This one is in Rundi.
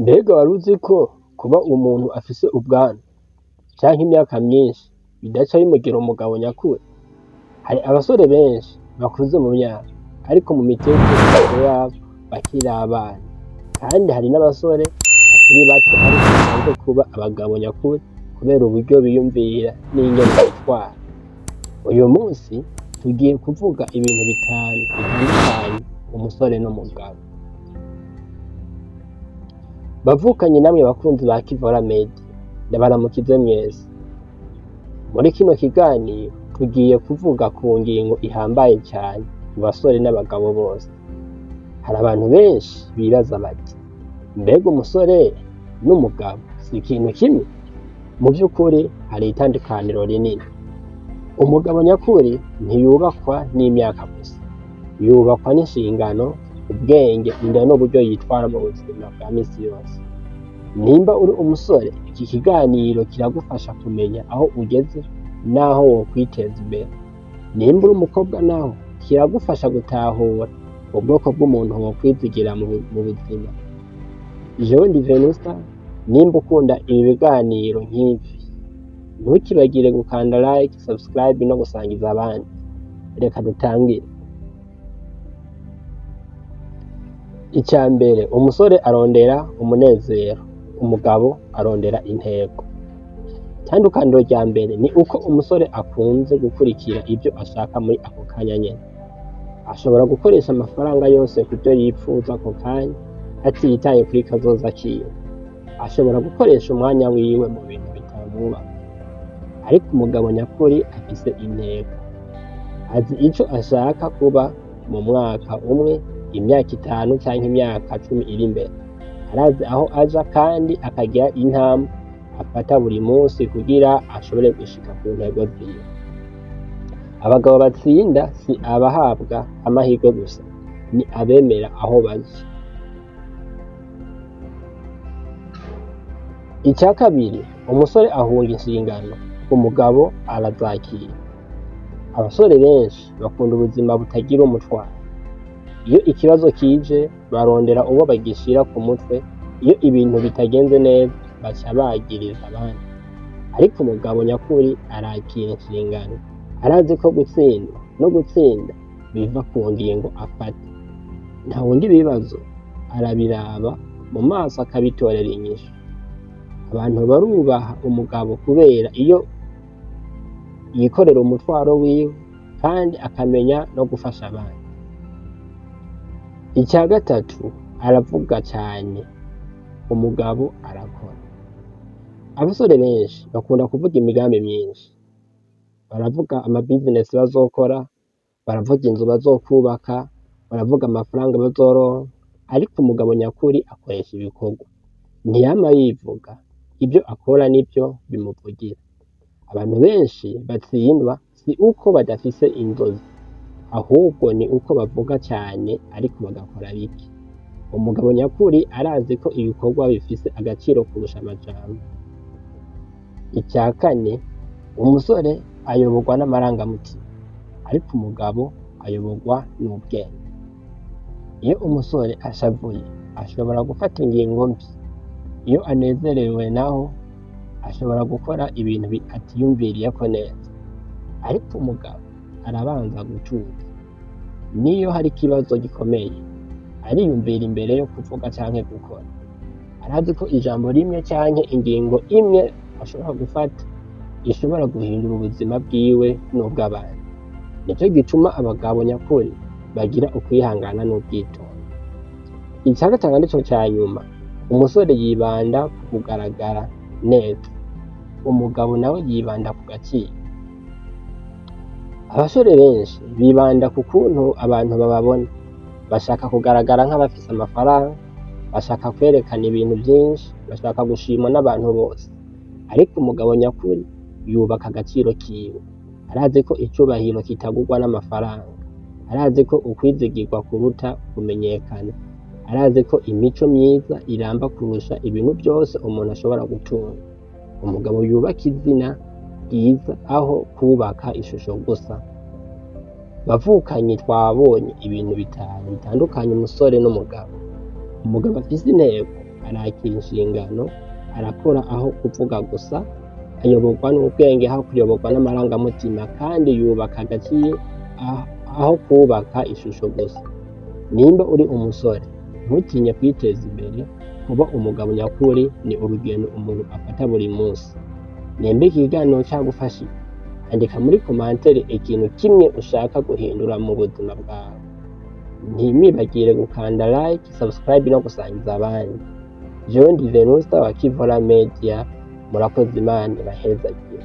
Mbega wari uzi ko kuba umuntu afise ubwanwa canke imyaka myinshi bidaca bimugira umugabo nyakuri? Hari abasore benshi bakuze mu myaka ariko mu mitekerereze yabo bakiri abana, kandi hari n'abasore bakiri bato ariko bamaze kuba abagabo nyakuri kubera uburyo biyumvira n'ingene bitwara. Uyu munsi tugiye kuvuga ibintu bitanu bitandukanye umusore n'umugabo. Bavukanye namwe bakunzi ba Kivora Media, ndabaramukize mwese. Muri kino kiganiro tugiye kuvuga ku ngingo ihambaye cyane ku basore n'abagabo bose. Hari abantu benshi bibaza bati, mbega umusore n'umugabo si ikintu kimwe? Mu by'ukuri hari itandukaniro rinini. Umugabo nyakuri ntiyubakwa n'imyaka gusa, yubakwa n'inshingano, ubwenge, inda n'uburyo yitwara mu buzima bwa misi yose. Nimba uri umusore, iki kiganiro kiragufasha kumenya aho ugeze n'aho wokwiteza imbere. Nimba uri umukobwa naho kiragufasha gutahura ubwoko bw'umuntu wokwizigira mu buzima. Jewe ndi Venusta, nimba ukunda ibi biganiro nk'ibi, ntukibagire gukanda like, subscribe no gusangiza abandi. Reka dutangire. Icya mbere, umusore arondera umunezero, umugabo arondera intego. Itandukaniro rya mbere ni uko umusore akunze gukurikira ibyo ashaka muri ako kanya nyene. Ashobora gukoresha amafaranga yose ku byo yipfuza ako kanya atitaye kuri kazoza kiwe. Ashobora gukoresha umwanya wiwe mu bintu bitamwubaka. Ariko umugabo nyakuri afise intego. Azi ico ashaka kuba mu mwaka umwe, imyaka 5 canke imyaka 10 iri imbere. Arazi aho aja kandi akagira intambwe afata buri munsi kugira ashobore gushika ku ntego ziwe. Abagabo batsinda si abahabwa amahirwe gusa, ni abemera aho baja. Icya kabiri, umusore ahunga inshingano, umugabo arazakira. Abasore benshi bakunda ubuzima butagira umutwaro. Iyo ikibazo kije barondera uwo bagishira ku mutwe, iyo ibintu bitagenze neza baca bagiriza abandi. Ariko umugabo nyakuri arakira inshingano, arazi ko gutsinda biva ku ngingo afata. Ntawundi ibibazo arabiraba mu maso akabitorera inyishu. Abantu barubaha umugabo kubera iyo yikorera umutwaro wiwe kandi akamenya no gufasha abandi. Icya gatatu, aravuga cyane, umugabo arakora. Abasore benshi bakunda kuvuga imigambi myinshi. Baravuga amabizinesi bazokora, baravuga inzu bazokubaka, baravuga amafaranga bazoronka, ariko umugabo nyakuri akoresha ibikorwa. Ntiyama yivuga, ibyo akora nibyo bimuvugira. Abantu benshi batsindwa si uko badafise inzozi, ahubwo ni uko bavuga cyane ariko bagakora bike. Umugabo nyakuri arazi ko ibikorwa bifise agaciro kurusha amajambo. Icya kane, umusore ayoborwa n'amarangamutima, ariko umugabo ayoborwa n'ubwenge. Iyo umusore ashavuye ashobora gufata ingingo mbi. Iyo anezerewe naho ashobora gukora ibintu atiyumviriyeko neza. Ariko umugabo arabanza gutuza. Niyo hari ikibazo gikomeye, ariyumvira imbere yo kuvuga canke gukora. Arazi ko ijambo rimwe canke ingingo imwe ashobora gufata ishobora guhindura ubuzima bwiwe n'ubw'abandi. Nico gituma abagabo nyakuri bagira ukwihangana n'ubwitonzi. Icya gatanu nico ca nyuma, umusore yibanda ku kugaragara neza, umugabo nawe yibanda ku gaciro. Abasore benshi bibanda ku kuntu abantu bababona. Bashaka kugaragara nk'abafise amafaranga, bashaka kwerekana ibintu byinshi, bashaka gushimwa n'abantu bose. Ariko umugabo nyakuri yubaka agaciro kiwe. Arazi ko icyubahiro kitagurwa n'amafaranga. Arazi ko ukwizigirwa kuruta kumenyekana. Arazi ko imico myiza iramba kurusha ibintu byose umuntu ashobora gutunga. Umugabo yubaka izina ryiza aho kubaka ishusho gusa. Bavukanye twabonye ibintu bitanu bitandukanye umusore n'umugabo. Umugabo afise intego, arakira inshingano, arakora aho kuvuga gusa, ayoborwa n'ubwenge aho kuyoborwa n'amarangamutima, kandi yubaka agaciye aho kubaka ishusho gusa. Nimba uri umusore, ntutinye kwiteza imbere. Kuba umugabo nyakuri ni urugendo umuntu afata buri munsi. Nimba iki kiganiro cyagufashije, andika muri komantere ikintu kimwe ushaka guhindura mu buzima bwawe. Ntimwibagire gukanda like, subscribe no gusangiza abandi. Jewe ndi Venusta wa Kivora Media, murakoze, Imana ibahezagire.